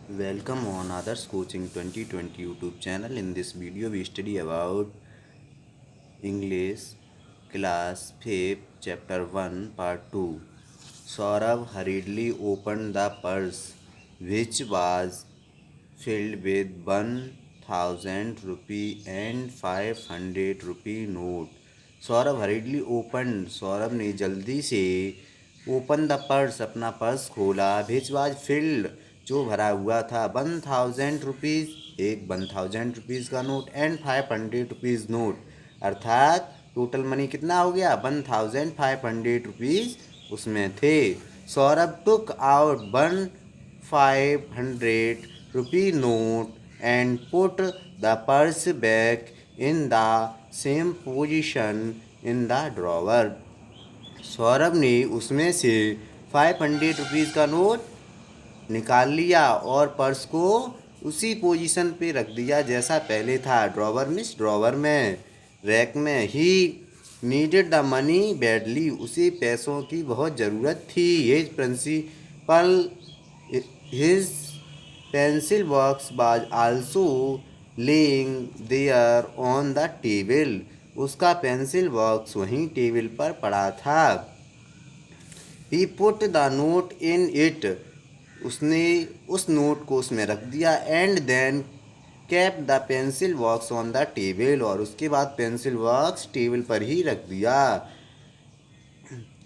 Welcome on Others Coaching 2020 YouTube channel. In this video, we study about English class 5 chapter 1 part 2. Saurabh hurriedly opened the purse, which was filled with 1,000 rupee and 500 rupee note. Saurabh हरीडली open Saurabh ने जल्दी से open the purse अपना purse खोला which was field जो भरा हुआ था 1,000 rupees एक 1,000 रुपीज़ का नोट एंड 500 रुपीज़ नोट अर्थात टोटल मनी कितना हो गया 1,500 रुपीज़ उसमें थे। Saurabh took out 1,500 rupee note and put the purse back in the same position in the drawer. Saurabh ने उसमें से 500 रुपीज़ का नोट निकाल लिया और पर्स को उसी पोजीशन पे रख दिया जैसा पहले था। ड्रॉवर मीन्स ड्रॉवर में, रैक में। He needed the money badly, उसे पैसों की बहुत ज़रूरत थी। His pencil box was also lying there on the table, उसका पेंसिल बॉक्स वहीं टेबल पर पड़ा था। He put the note in it, उसने उस नोट को उसमें रख दिया। And then kept the pencil box on the table, और उसके बाद पेंसिल बॉक्स टेबल पर ही रख दिया।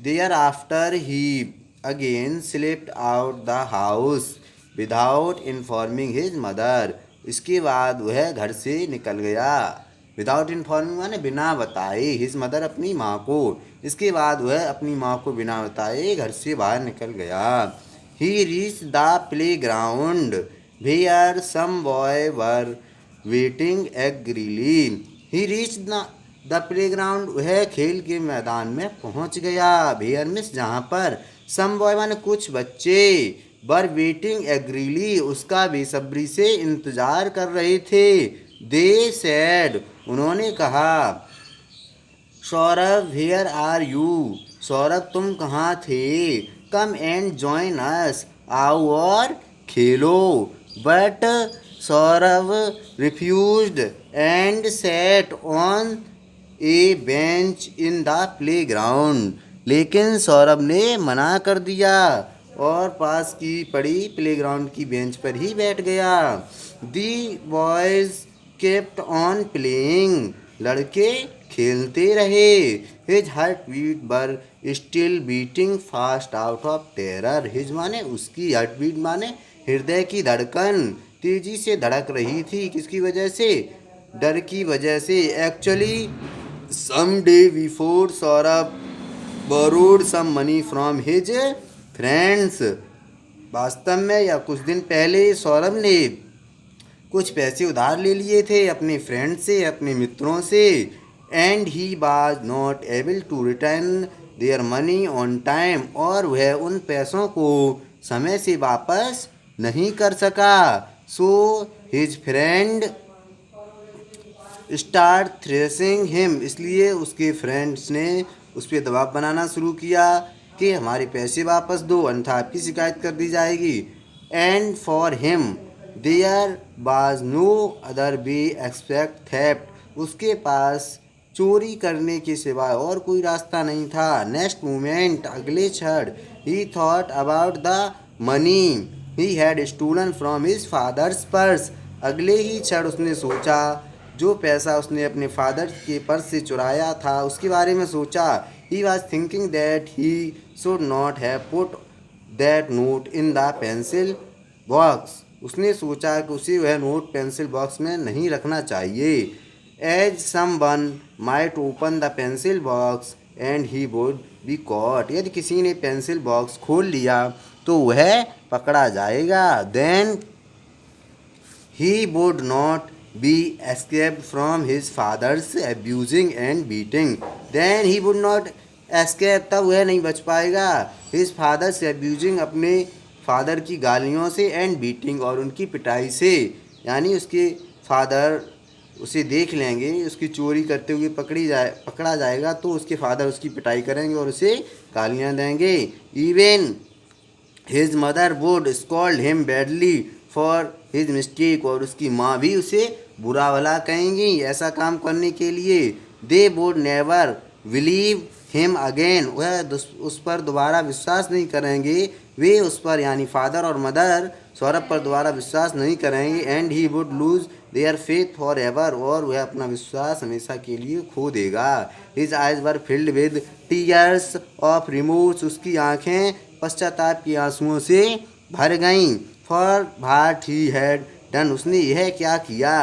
Thereafter he again slipped out the house without informing his mother, इसके बाद वह घर से निकल गया। विदाउट इन्फॉर्मिंग माने बिना बताए, हिज मदर अपनी माँ को, इसके बाद वह अपनी माँ को बिना बताए घर से बाहर निकल गया। He reach the playground where some boy were waiting eagerly, he reach the playground, वह खेल के मैदान में पहुंच गया। वेयर मिस जहाँ पर, सम बॉय माने कुछ बच्चे, वर वेटिंग एग्रीली उसका बेसब्री से इंतजार कर रहे थे। दे सेड उन्होंने कहा, Saurabh where are you, Saurabh तुम कहाँ थे। कम एंड जॉइन अस, आओ और खेलो। But Saurabh refused and set on A bench in the play ground, लेकिन सौरभ ने मना कर दिया और पास की पड़ी प्ले ग्राउंड की बेंच पर ही बैठ गया। दी बॉयज केप्ट ऑन प्लेइंग, लड़के खेलते रहे। हिज हार्ट बीट बर still beating fast out of terror, his माने उसकी, हार्ट बीट माने हृदय की धड़कन तेजी से धड़क रही थी। किसकी वजह से, डर की वजह से। Actually some day before Saurabh borrowed some money from his friends, वास्तव में या कुछ दिन पहले सौरभ ने कुछ पैसे उधार ले लिए थे अपने फ्रेंड से, अपने मित्रों से। And he was not able to return their money on time, और वह उन पैसों को समय से वापस नहीं कर सका। So his friend start threshing him, इसलिए उसके फ्रेंड्स ने उस पर दबाव बनाना शुरू किया कि हमारे पैसे वापस दो अन्यथा आपकी शिकायत कर दी जाएगी। And for him there was no other way except theft, उसके पास चोरी करने के सिवाय और कोई रास्ता नहीं था। नेक्स्ट मोमेंट, अगले क्षण, he thought about the money he had stolen from his father's purse, अगले ही क्षण उसने सोचा जो पैसा उसने अपने फादर के पर्स से चुराया था उसके बारे में सोचा। He was thinking that he should not have put that note in the pencil box, उसने सोचा कि उसे वह नोट पेंसिल बॉक्स में नहीं रखना चाहिए। As someone might open the pencil box and he would be caught, यदि किसी ने पेंसिल बॉक्स खोल लिया तो वह पकड़ा जाएगा। Then he would not be escaped from his father's abusing and beating, then he would not escape, तब वह नहीं बच पाएगा his father's abusing, अपने फादर की गालियों से, and beating और उनकी पिटाई से, यानी उसके फादर उसे देख लेंगे, उसकी चोरी करते हुए पकड़ा जाएगा तो उसके फादर उसकी पिटाई करेंगे और उसे गालियाँ देंगे। Even his mother would scold him badly for his mistake, और उसकी माँ भी उसे बुरा भला कहेंगी ऐसा काम करने के लिए। They would never believe him again, वह उस पर दोबारा विश्वास नहीं करेंगे, वे उस पर यानी फादर और मदर सौरभ पर दोबारा विश्वास नहीं करेंगे। And he would lose their faith for ever, और वह अपना विश्वास हमेशा के लिए खो देगा। His eyes were filled with tears of remorse, उसकी आंखें पश्चाताप के आंसुओं से भर गईं। For what he had done, उसने यह क्या किया।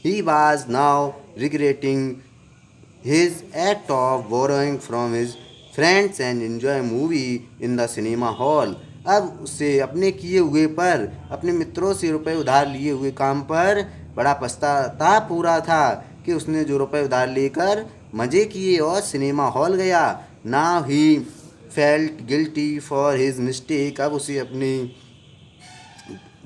He was now regretting his act of borrowing from his friends and enjoy movie in the cinema hall। अब उससे अपने किए हुए पर, अपने मित्रों से रुपए उधार लिए हुए काम पर बड़ा पछताताप हो रहा था कि उसने जो रुपए उधार लेकर मज़े किए और सिनेमा हॉल गया। Now he felt guilty for his mistake, अब उसे अपनी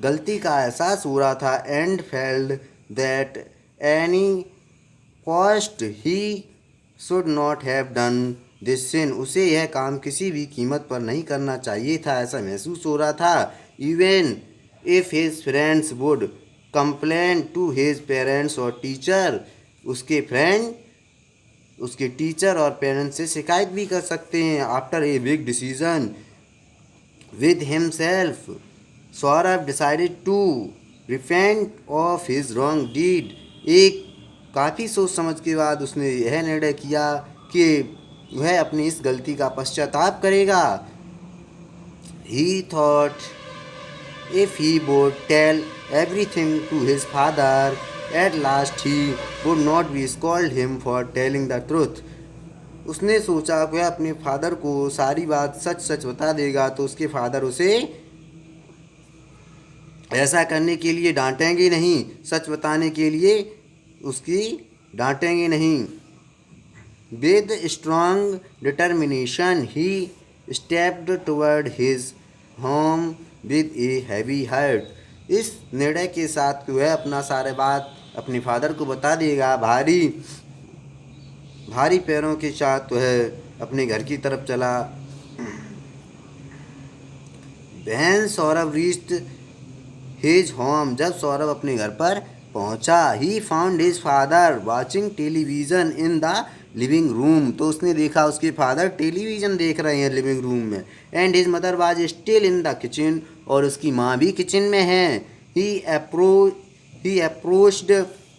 गलती का एहसास हो रहा था। And felt that any cost he should not have done this sin, उसे यह काम किसी भी कीमत पर नहीं करना चाहिए था ऐसा महसूस हो रहा था। Even if his friends would complain to his parents or teacher, उसके फ्रेंड उसके टीचर और पेरेंट्स से शिकायत भी कर सकते हैं। After a big decision with himself, Saurabh decided to repent of his wrong deed, एक काफ़ी सोच समझ के बाद उसने यह निर्णय किया कि वह अपनी इस गलती का पश्चाताप करेगा। He thought if he would tell everything to his father at last he would not be scold him for telling the truth, उसने सोचा वह अपने फादर को सारी बात सच सच बता देगा तो उसके फादर उसे ऐसा करने के लिए डांटेंगे नहीं, सच बताने के लिए उसकी डांटेंगे नहीं। With strong determination he stepped toward his home with a heavy heart, इस निर्णय के साथ वह अपना सारे बात अपने फादर को बता देगा। भारी भारी पैरों के साथ वह अपने घर की तरफ चला। When Saurabh reached his home, जब सौरभ अपने घर पर पहुंचा। He found his father watching television in the living room, तो उसने देखा उसके फादर टेलीविज़न देख रहे हैं लिविंग रूम में। And his mother was still in the kitchen, और उसकी माँ भी किचन में है। He approached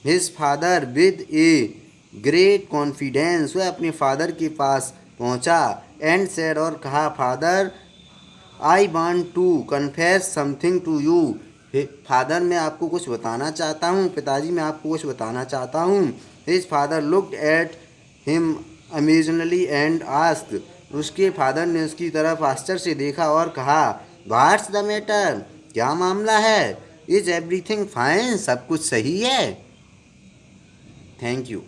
his father with a great confidence, वह अपने फादर के पास पहुंचा। एंड सेड, और कहा, father I want to confess something to you, father मैं आपको कुछ बताना चाहता हूँ, पिताजी मैं आपको कुछ बताना चाहता हूँ। His father looked at him amazingly and asked, उसके फादर ने उसकी तरफ आश्चर्य से देखा और कहा, व्हाट्स द मैटर, क्या मामला है। इज एवरीथिंग फाइन, सब कुछ सही है। Thank you.